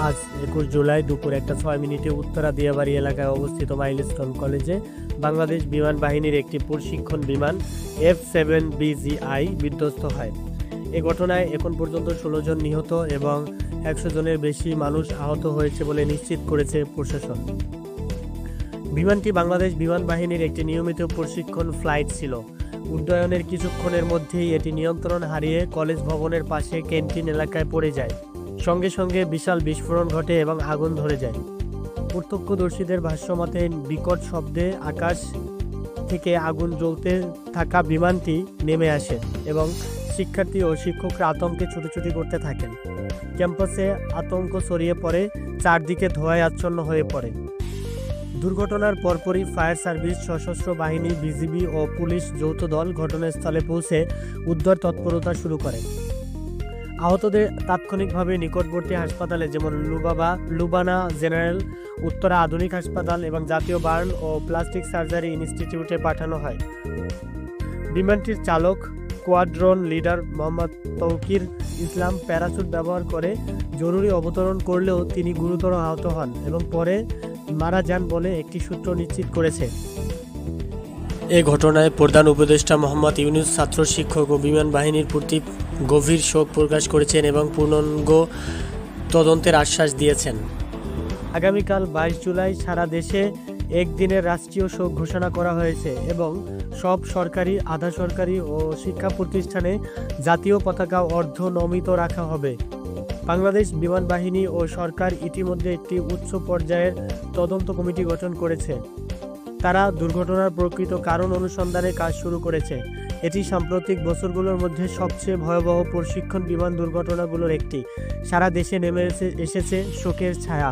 আজ 21 জুলাই দুপুর 1:06 উত্তরা দিয়াবাড়ি এলাকায় অবস্থিত মাইলস্টোন কলেজে বাংলাদেশ বিমান বাহিনীর একটি প্রশিক্ষণ বিমান F-7BGI বিধ্বস্ত হয়। এ ঘটনায় এখন পর্যন্ত 16 জন নিহত এবং 100 জনের বেশি মানুষ আহত হয়েছে বলে নিশ্চিত করেছে প্রশাসন। বিমানটি বাংলাদেশ বিমান বাহিনীর একটি নিয়মিত প্রশিক্ষণ ফ্লাইট ছিল। উড্ডয়নের কিছুক্ষণের মধ্যেই এটি নিয়ন্ত্রণ হারিয়ে কলেজ ভবনের পাশে ক্যান্টিন এলাকায় পড়ে যায়। সঙ্গে সঙ্গে বিশাল বিস্ফোরণ ঘটে এবং আগুন ধরে যায়। প্রত্যক্ষদর্শীদের ভাষ্যমতে বিকট শব্দে আকাশ থেকে আগুন জ্বলতে থাকা বিমানটি নেমে আসে এবং শিক্ষার্থী ও শিক্ষকরা আতঙ্কে ছুটোছুটি করতে থাকেন। ক্যাম্পাসে আতঙ্ক ছড়িয়ে পড়ে, চারদিকে ধোঁয়ায় আচ্ছন্ন হয়ে পড়ে। দুর্ঘটনার পরপরই ফায়ার সার্ভিস, সশস্ত্র বাহিনী, বিজিবি ও পুলিশ যৌথ দল ঘটনাস্থলে পৌঁছে উদ্ধার তৎপরতা শুরু করে। আহতদের তাৎক্ষণিকভাবে নিকটবর্তী হাসপাতালে যেমন লুবানা জেনারেল, উত্তরা আধুনিক হাসপাতাল এবং জাতীয় বার্ন ও প্লাস্টিক সার্জারি ইনস্টিটিউটে পাঠানো হয়। বিমানটির চালক স্কোয়াড্রন লিডার মোহাম্মদ তৌকির ইসলাম প্যারাচুট ব্যবহার করে জরুরি অবতরণ করলেও তিনি গুরুতর আহত হন এবং পরে মারা যান বলে একটি সূত্র নিশ্চিত করেছে। এ ঘটনায় প্রধান উপদেষ্টা মোহাম্মদ ইউনূস ছাত্র, শিক্ষক ও বিমান বাহিনীর প্রতি গভীর শোক প্রকাশ করেছেন এবং পূর্ণাঙ্গ তদন্তের আশ্বাস দিয়েছেন। আগামীকাল 22 জুলাই সারা দেশে একদিনের রাষ্ট্রীয় শোক ঘোষণা করা হয়েছে এবং সব সরকারি, আধা সরকারি ও শিক্ষা প্রতিষ্ঠানে জাতীয় পতাকা অর্ধনমিত রাখা হবে। বাংলাদেশ বিমান বাহিনী ও সরকার ইতিমধ্যে একটি উচ্চ পর্যায়ের তদন্ত কমিটি গঠন করেছে। তারা দুর্ঘটনার প্রকৃত কারণ অনুসন্ধানে কাজ শুরু করেছে। এটি সাম্প্রতিক বছরগুলোর মধ্যে সবচেয়ে ভয়াবহ প্রশিক্ষণ বিমান দুর্ঘটনাগুলোর একটি। সারা দেশে নেমে এসেছে শোকের ছায়া।